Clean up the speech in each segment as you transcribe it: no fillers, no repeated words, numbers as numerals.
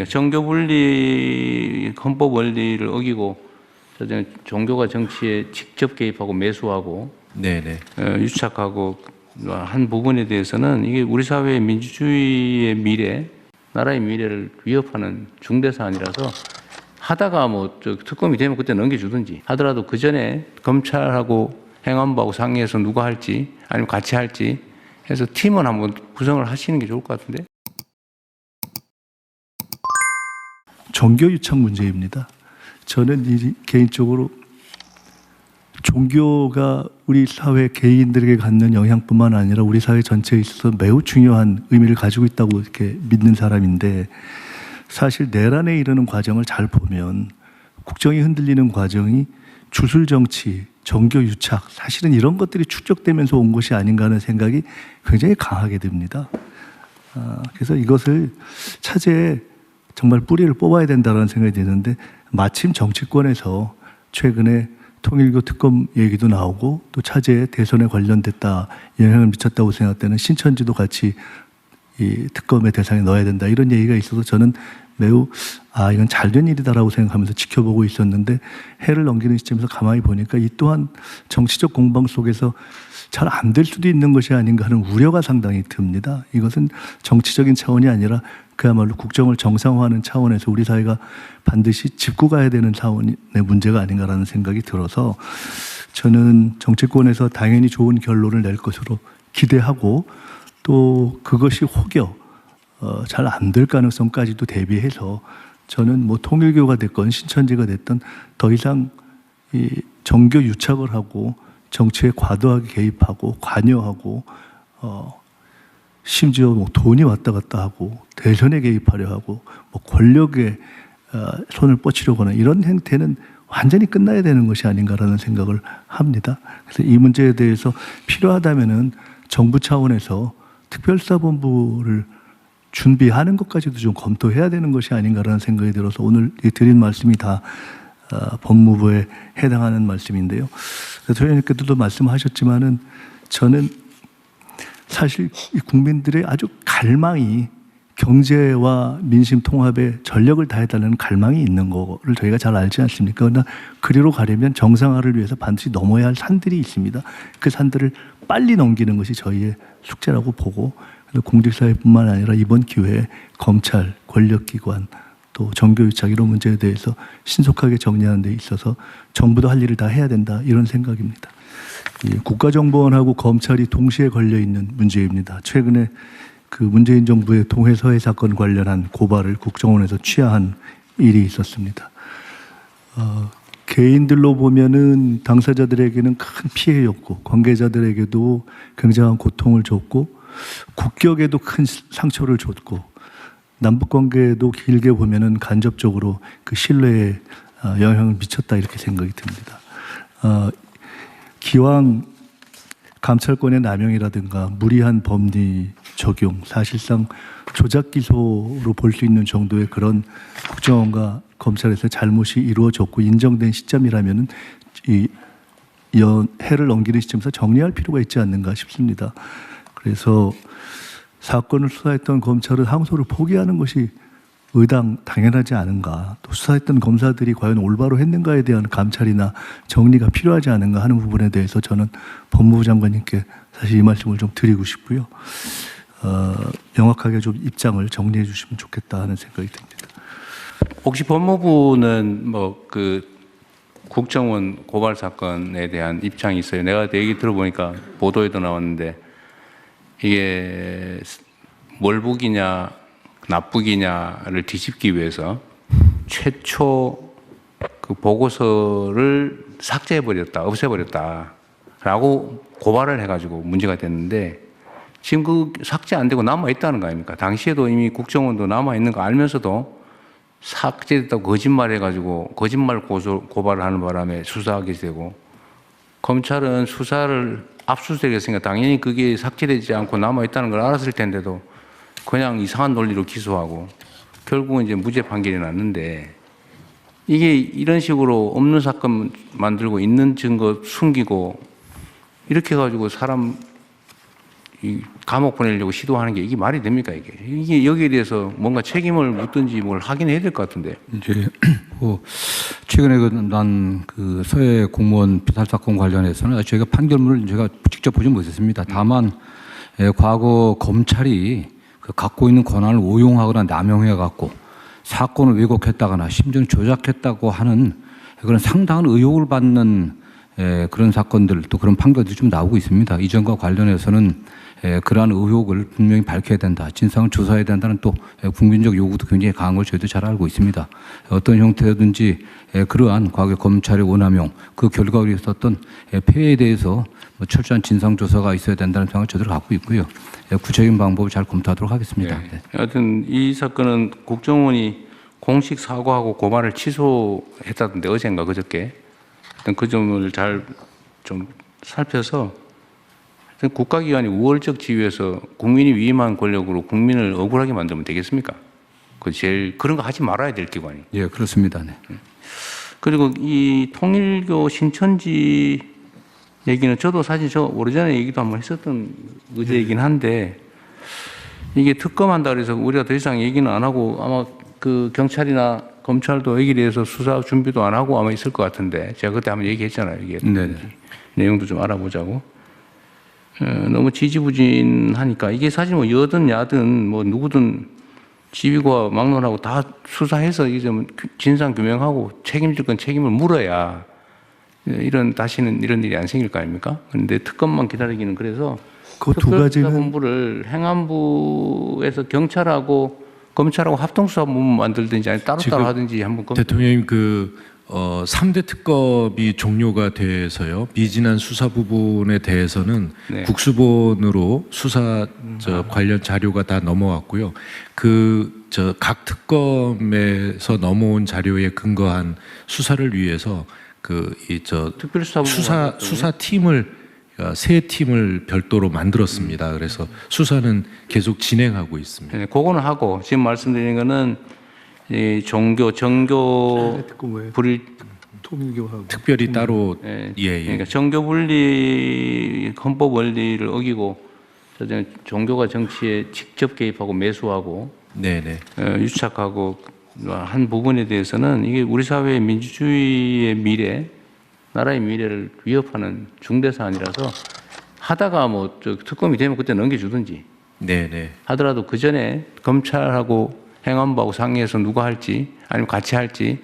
정교 분리 헌법 원리를 어기고 종교가 정치에 직접 개입하고 매수하고 네네. 유착하고 한 부분에 대해서는 이게 우리 사회의 민주주의의 미래, 나라의 미래를 위협하는 중대 사안이라서 하다가 특검이 되면 그때 넘겨주든지 하더라도 그 전에 검찰하고 행안부하고 상의해서 누가 할지 아니면 같이 할지 해서 팀은 한번 구성을 하시는 게 좋을 것 같은데. 종교 유착 문제입니다. 저는 개인적으로 종교가 우리 사회 개인들에게 갖는 영향뿐만 아니라 우리 사회 전체에 있어서 매우 중요한 의미를 가지고 있다고 이렇게 믿는 사람인데, 사실 내란에 이르는 과정을 잘 보면 국정이 흔들리는 과정이 주술 정치, 종교 유착, 사실은 이런 것들이 축적되면서 온 것이 아닌가 하는 생각이 굉장히 강하게 듭니다. 그래서 이것을 차제에 정말 뿌리를 뽑아야 된다는 생각이 드는데, 마침 정치권에서 최근에 통일교 특검 얘기도 나오고 또 차제에 대선에 관련됐다 영향을 미쳤다고 생각되는 신천지도 같이 이 특검의 대상에 넣어야 된다 이런 얘기가 있어서 저는 매우 이건 잘된 일이다라고 생각하면서 지켜보고 있었는데, 해를 넘기는 시점에서 가만히 보니까 이 또한 정치적 공방 속에서 잘 안 될 수도 있는 것이 아닌가 하는 우려가 상당히 듭니다. 이것은 정치적인 차원이 아니라 그야말로 국정을 정상화하는 차원에서 우리 사회가 반드시 짚고 가야 되는 차원의 문제가 아닌가라는 생각이 들어서 저는 정치권에서 당연히 좋은 결론을 낼 것으로 기대하고, 또 그것이 혹여 잘 안 될 가능성까지도 대비해서 저는 통일교가 됐건 신천지가 됐든 더 이상 이 정교 유착을 하고 정치에 과도하게 개입하고 관여하고 심지어 돈이 왔다 갔다 하고 대선에 개입하려 하고 권력에 손을 뻗치려고 하는 이런 행태는 완전히 끝나야 되는 것이 아닌가라는 생각을 합니다. 그래서 이 문제에 대해서 필요하다면은 정부 차원에서 특별수사본부를 준비하는 것까지도 좀 검토해야 되는 것이 아닌가라는 생각이 들어서 오늘 드린 말씀이 다 법무부에 해당하는 말씀인데요. 소장님께서도 말씀하셨지만은 저는 사실 이 국민들의 아주 갈망이 경제와 민심 통합에 전력을 다해달라는 갈망이 있는 거를 저희가 잘 알지 않습니까? 그러나 그리로 가려면 정상화를 위해서 반드시 넘어야 할 산들이 있습니다. 그 산들을 빨리 넘기는 것이 저희의 숙제라고 보고, 공직사회뿐만 아니라 이번 기회에 검찰, 권력기관, 또 정교유착 이런 문제에 대해서 신속하게 정리하는 데 있어서 정부도 할 일을 다 해야 된다 이런 생각입니다. 국가정보원하고 검찰이 동시에 걸려있는 문제입니다. 최근에 그 문재인 정부의 동해서해 사건 관련한 고발을 국정원에서 취하한 일이 있었습니다. 개인들로 보면은 당사자들에게는 큰 피해였고 관계자들에게도 굉장한 고통을 줬고 국격에도 큰 상처를 줬고 남북관계도 길게 보면은 간접적으로 그 신뢰에 영향을 미쳤다 이렇게 생각이 듭니다. 기왕 감찰권의 남용이라든가 무리한 법리 적용, 사실상 조작 기소로 볼 수 있는 정도의 그런 국정원과 검찰에서 잘못이 이루어졌고 인정된 시점이라면은 이 해를 넘기는 시점에서 정리할 필요가 있지 않는가 싶습니다. 그래서 사건을 수사했던 검찰은 항소를 포기하는 것이 당연하지 않은가, 또 수사했던 검사들이 과연 올바로 했는가에 대한 감찰이나 정리가 필요하지 않은가 하는 부분에 대해서 저는 법무부 장관님께 사실 이 말씀을 좀 드리고 싶고요. 명확하게 좀 입장을 정리해 주시면 좋겠다 하는 생각이 듭니다. 혹시 법무부는 국정원 고발 사건에 대한 입장이 있어요? 내가 얘기 들어보니까 보도에도 나왔는데 이게 월북이냐 납북이냐를 뒤집기 위해서 최초 그 보고서를 삭제해버렸다, 없애버렸다라고 고발을 해가지고 문제가 됐는데, 지금 그 삭제 안 되고 남아있다는 거 아닙니까? 당시에도 이미 국정원도 남아있는 거 알면서도 삭제됐다고 거짓말해가지고 거짓말 고발을 하는 바람에 수사하게 되고, 검찰은 수사를 압수수색했으니까 당연히 그게 삭제되지 않고 남아있다는 걸 알았을 텐데도 그냥 이상한 논리로 기소하고 결국은 이제 무죄 판결이 났는데, 이게 이런 식으로 없는 사건 만들고 있는 증거 숨기고 이렇게 해가지고 사람 이 감옥 보내려고 시도하는 게 이게 말이 됩니까 이게 여기에 대해서 뭔가 책임을 묻든지 뭘 하긴 해야 될 것 같은데. 이제 최근에 난 서해 공무원 피살 사건 관련해서는 저희가 판결문을 제가 직접 보지 못했습니다. 다만 과거 검찰이 갖고 있는 권한을 오용하거나 남용해 갖고 사건을 왜곡했다거나 심지어 조작했다고 하는 그런 상당한 의혹을 받는 그런 사건들 또 그런 판결들이 좀 나오고 있습니다. 이전과 관련해서는 그러한 의혹을 분명히 밝혀야 된다. 진상을 조사해야 된다는 또 국민적 요구도 굉장히 강한 걸 저희도 잘 알고 있습니다. 어떤 형태든지 그러한 과거 검찰의 오남용 그 결과로 있었던 폐해에 대해서 철저한 진상조사가 있어야 된다는 생각을 저희도 갖고 있고요. 구체적인 방법을 잘 검토하도록 하겠습니다. 네. 하여튼 이 사건은 국정원이 공식 사과하고 고발을 취소했다던데 어젠가 그저께. 하여튼 그 점을 잘 좀 살펴서 하여튼 국가기관이 우월적 지위에서 국민이 위임한 권력으로 국민을 억울하게 만들면 되겠습니까? 그 제일 그런 거 하지 말아야 될 기관이. 예, 그렇습니다. 네. 그리고 이 통일교 신천지 얘기는 저도 사실 저 오래전에 얘기도 한번 했었던 의제이긴 한데 이게 특검한다 그래서 우리가 더 이상 얘기는 안 하고 아마 그 경찰이나 검찰도 여기에 대해서 수사 준비도 안 하고 아마 있을 것 같은데 제가 그때 한번 얘기했잖아요. 이게 내용도 좀 알아보자고. 너무 지지부진하니까 이게 사실 뭐 여든 야든 뭐 누구든 지휘과 막론하고 다 수사해서 이게 좀 진상 규명하고 책임질 건 책임을 물어야 다시는 이런 일이 안 생길 거 아닙니까? 그런데 특검만 기다리기는 그래서 그 두 가지는 특별수사본부를 행안부에서 경찰하고 검찰하고 합동수사본부 만들든지 아니 따로따로 하든지 한번 대통령님 3대 특검이 종료가 돼서요. 미진한 수사 부분에 대해서는 네. 국수본으로 수사 관련 자료가 다 넘어왔고요. 각 특검에서 넘어온 자료에 근거한 수사를 위해서 특별수사본부 수사팀을 세 팀을 별도로 만들었습니다. 그래서 수사는 계속 진행하고 있습니다. 네, 그거는 하고 지금 말씀드린 거는 이 정교 불일 통일교하고 특별히 따로 그러니까 정교 분리 헌법 원리를 어기고 종교가 정치에 직접 개입하고 매수하고 유착하고 한 부분에 대해서는 이게 우리 사회의 민주주의의 미래, 나라의 미래를 위협하는 중대 사안이라서 하다가 뭐 특검이 되면 그때 넘겨주든지 하더라도 그 전에 검찰하고 행안부하고 상의해서 누가 할지 아니면 같이 할지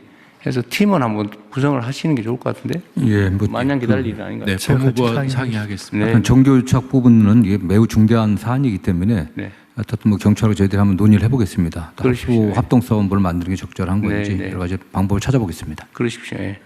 해서 팀은 한번 구성을 하시는 게 좋을 것 같은데. 예, 뭐 마냥 기다릴 일 아닌가요? 네, 법무부와 상의하겠습니다. 네. 정교 유착 부분은 이게 매우 중대한 사안이기 때문에 어쨌든 뭐 경찰하고 저희들이 한번 논의를 해보겠습니다. 그러십시오. 합동사원부를 만드는 게 적절한 건지 여러 가지 방법을 찾아보겠습니다. 그러십시오. 예.